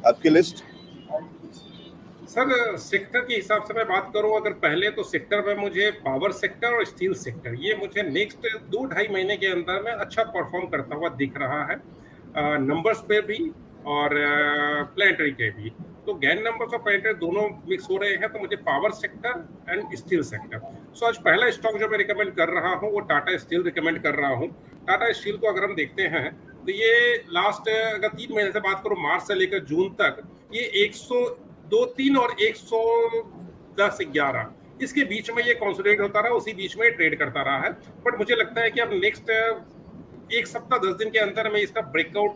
आपकी list? Sir sector के हिसाब से मैं बात करूं, अगर पहले तो सेक्टर में मुझे पावर सेक्टर और स्टील सेक्टर, ये मुझे नेक्स्ट 2-2.5 महीने के अंदर में अच्छा परफॉर्म करता हुआ दिख रहा है, नंबर्स पे भी और प्लानिटरी के भी। तो गैन नंबर्स और प्लानिटरी दोनों मिक्स हो रहे हैं, तो मुझे power sector and steel sector. So आज पहला स्टॉक जो मैं रिकमेंड कर रहा हूँ वो टाटा स्टील रिकमेंड कर रहा हूँ। टाटा स्टील को अगर हम देखते हैं तो ये लास्ट अगर 3 महीने से बात करूं, मार्च से लेकर जून तक, ये 102.3 और 110.11 इसके बीच में ये कंसोलिडेट होता रहा, उसी बीच में ट्रेड करता रहा है। बट मुझे लगता है कि अब नेक्स्ट एक सप्ताह 10 दिन के अंदर में इसका ब्रेकआउट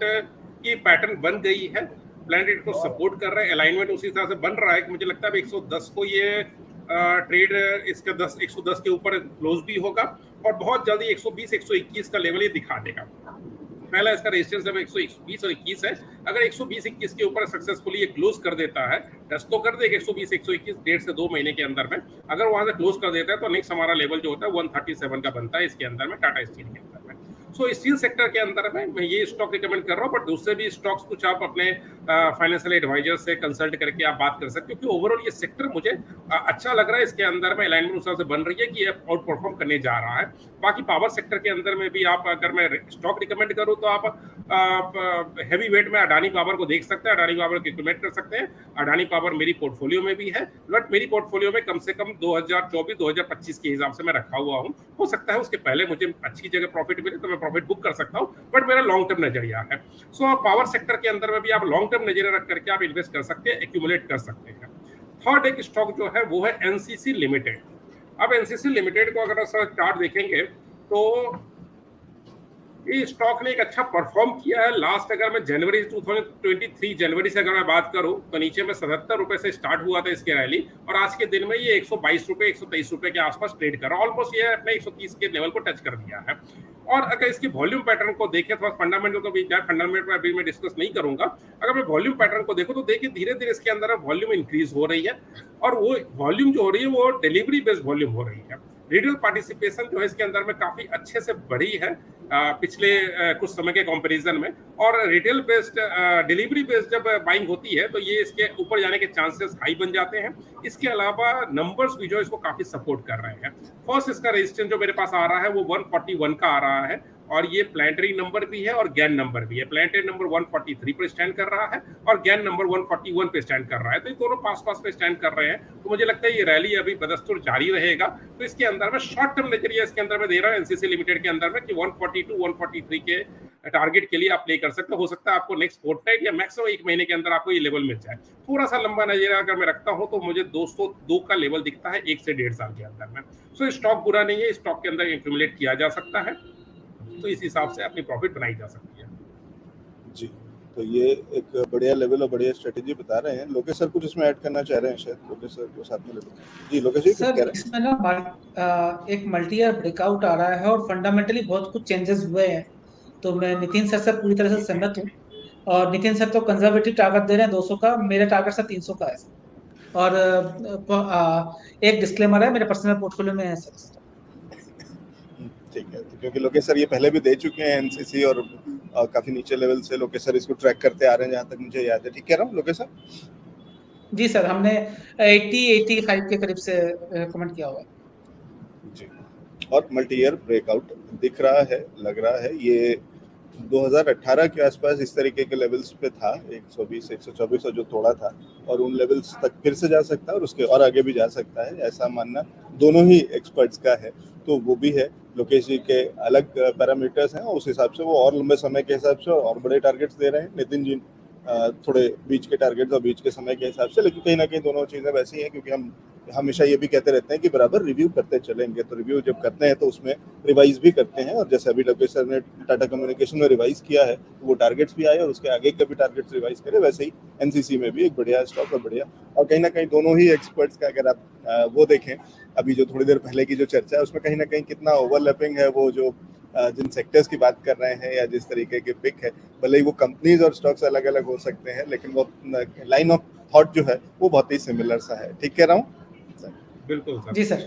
की पैटर्न बन गई है, प्लानिटरी को सपोर्ट कर रहा है, अलाइनमेंट उसी तरह से बन रहा है कि मुझे लगता है 110 को ये ट्रेड इसका 110 के ऊपर क्लोज भी होगा और बहुत जल्दी 120 121 का लेवल ये दिखा देगा। पहला इसका रेजिस्टेंस लेवल 120 और 21 है। अगर 120-21 के ऊपर सक्सेसफुली ये क्लोज कर देता है, टच तो कर देगा 120-121 1.5 से 2 महीने के अंदर में, अगर वहां से क्लोज कर देता है तो नेक्स्ट हमारा लेवल जो होता है 137 का बनता है इसके अंदर में, टाटा स्टील के अंदर में। सो स्टील सेक्टर के अंदर में मैं ये स्टॉक रिकमेंड कर रहा हूँ, बट दूसरे भी स्टॉक्स कुछ आप अपने फाइनेंशियल एडवाइजर से कंसल्ट करके आप बात कर सकते हो, क्योंकि ओवरऑल ये सेक्टर मुझे अच्छा लग रहा है, इसके अंदर में अलाइनमेंट उस तरह से बन रही है कि ये आउट परफॉर्म करने जा रहा है। बाकी पावर सेक्टर के अंदर में भी आप, अगर मैं स्टॉक रिकमेंड करूँ तो आप हैवी वेट में अडानी पावर को देख सकते हैं, अडानी पावर को रिकमेंड कर सकते हैं। अडानी पावर मेरी पोर्टफोलियो में भी है, बट मेरी पोर्टफोलियो में कम से कम 2024-2025 के हिसाब से मैं रखा हुआ हूँ। हो सकता है उसके पहले मुझे अच्छी जगह प्रॉफिट मिले तो मैं प्रॉफिट बुक कर सकता हूँ, बट मेरा लॉन्ग टर्म नजरिया है। सो पावर सेक्टर के अंदर में भी आप लॉन्ग टर्म नजरिया रख करके आप इन्वेस्ट कर सकते हैं, एक्यूमुलेट कर सकते हैं। थर्ड एक स्टॉक जो है वो है एनसीसी लिमिटेड। अब एनसीसी लिमिटेड को अगर सर चार्ट देखेंगे तो ये स्टॉक ने एक अच्छा परफॉर्म किया है। लास्ट अगर मैं जनवरी 2023 जनवरी से अगर मैं बात करूं तो नीचे में 77 रुपए से स्टार्ट हुआ था इसकी रैली, और आज के दिन में ये 122 रुपए 123 रुपए के आसपास ट्रेड कर रहा है। ऑलमोस्ट ये अपने 130 के लेवल को टच कर दिया है। और अगर इसकी वॉल्यूम पैटर्न को देखें, थोड़ा फंडामेंटल तो फंडामेंटल अभी मैं डिस्कस नहीं करूंगा, अगर मैं वॉल्यूम पैटर्न को देखूं तो देखिए धीरे धीरे इसके अंदर वॉल्यूम इंक्रीज हो रही है, और वो वॉल्यूम जो हो रही है वो डिलीवरी बेस्ड वॉल्यूम हो रही है। रिटेल पार्टिसिपेशन जो है इसके अंदर में काफी अच्छे से बढ़ी है पिछले कुछ समय के कंपैरिजन में, और रिटेल बेस्ड डिलीवरी बेस्ड जब बाइंग होती है तो ये इसके ऊपर जाने के चांसेस हाई बन जाते हैं। इसके अलावा नंबर्स भी जो इसको काफी सपोर्ट कर रहे हैं। फर्स्ट इसका रेजिस्टेंस जो मेरे पास आ रहा है वो 141 का आ रहा है, और ये प्लानिटरी नंबर भी है और गैन नंबर भी है। प्लानिटरी नंबर 143 पर स्टैंड कर रहा है और गैन नंबर 141 पे स्टैंड कर रहा है, तो ये दोनों पास पास पे स्टैंड कर रहे हैं। तो मुझे लगता है ये रैली अभी बदस्तूर जारी रहेगा। तो इसके अंदर में शॉर्ट टर्म नजरिया इसके अंदर में दे रहा है एनसीसी लिमिटेड के अंदर में कि 142-143 के टारगेट के लिए आप प्ले कर सकते हो सकता है आपको नेक्स्ट फोर्टनाइट या मैक्सिमम 1 महीने के अंदर आपको ये लेवल मिल जाए। थोड़ा सा लंबा नजरिया अगर मैं रखता हूं तो मुझे 202 का लेवल दिखता है 1 से 1.5 साल के अंदर में। सो स्टॉक बुरा नहीं है, स्टॉक के अंदर एक्यूमुलेट किया जा सकता है, तो इस हिसाब से अपनी प्रॉफिट बनाई जा सकती है। जी, तो ये एक बढ़िया लेवल और बढ़िया स्ट्रेटेजी बता रहे हैं। लोकेश सर कुछ इसमें ऐड करना चाह रहे हैं शायद, लोकेश सर को साथ में ले लो। जी लोकेश जी कुछ कह रहे हैं? इसमें ना एक मल्टी ईयर ब्रेकआउट आ रहा है और फंडामेंटली बहुत कुछ चेंजेस हुए हैं, तो मैं नितिन सर से पूरी तरह से सहमत हूँ। और नितिन सर तो कंजर्वेटिव टारगेट दे रहे हैं 200 का, मेरे टारगेट सर 300 का है। और एक डिस्क्लेमर है, मेरे पर्सनल पोर्टफोलियो में है सर। ठीक है, तो क्योंकि लोकेश सर ये पहले भी दे चुके हैं एनसीसी और काफी नीचे लेवल से लोकेश सर इसको ट्रैक करते आ रहे हैं, जहाँ तक मुझे याद है। ठीक कह रहा हूँ लोकेश सर? जी सर, हमने 80-85 के करीब से कमेंट किया हुआ है जी। और मल्टी ईयर ब्रेकआउट दिख रहा है, लग रहा है ये 2018 के आसपास इस तरीके के लेवल्स पे था, 120 124 जो तोड़ा था, और उन लेवल्स तक फिर से जा सकता है और उसके और आगे भी जा सकता है, ऐसा मानना दोनों ही एक्सपर्ट्स का है। तो वो भी है, लोकेश जी के अलग पैरामीटर्स हैं, उस हिसाब से वो और लंबे समय के हिसाब से और बड़े टारगेट्स दे रहे हैं। नितिन जी थोड़े बीच के टारगेट्स और बीच के समय के हिसाब से, लेकिन कहीं ना कहीं दोनों चीज़ें वैसी हैं, क्योंकि हम हमेशा ये भी कहते रहते हैं कि बराबर रिव्यू करते चलेंगे। तो रिव्यू जब करते हैं तो उसमें रिवाइज भी करते हैं, और जैसे अभी लोकेश सर ने टाटा कम्युनिकेशन में रिवाइज किया है तो वो टारगेट्स भी आए और उसके आगे के भी टारगेट्स रिवाइज करे, वैसे ही एनसीसी में भी एक बढ़िया स्टॉक और बढ़िया, और कहीं ना कहीं दोनों ही एक्सपर्ट्स का अगर आप वो देखें, अभी जो थोड़ी देर पहले की जो चर्चा है उसमें कहीं ना कहीं कितना ओवरलैपिंग है, वो जो जिन सेक्टर्स की बात कर रहे हैं या जिस तरीके के पिक है, भले ही वो कंपनीज और स्टॉक्स अलग अलग हो सकते हैं, लेकिन वो लाइन ऑफ थॉट जो है वो बहुत ही सिमिलर सा है। ठीक कह रहा हूँ? बिल्कुल सर। जी सर।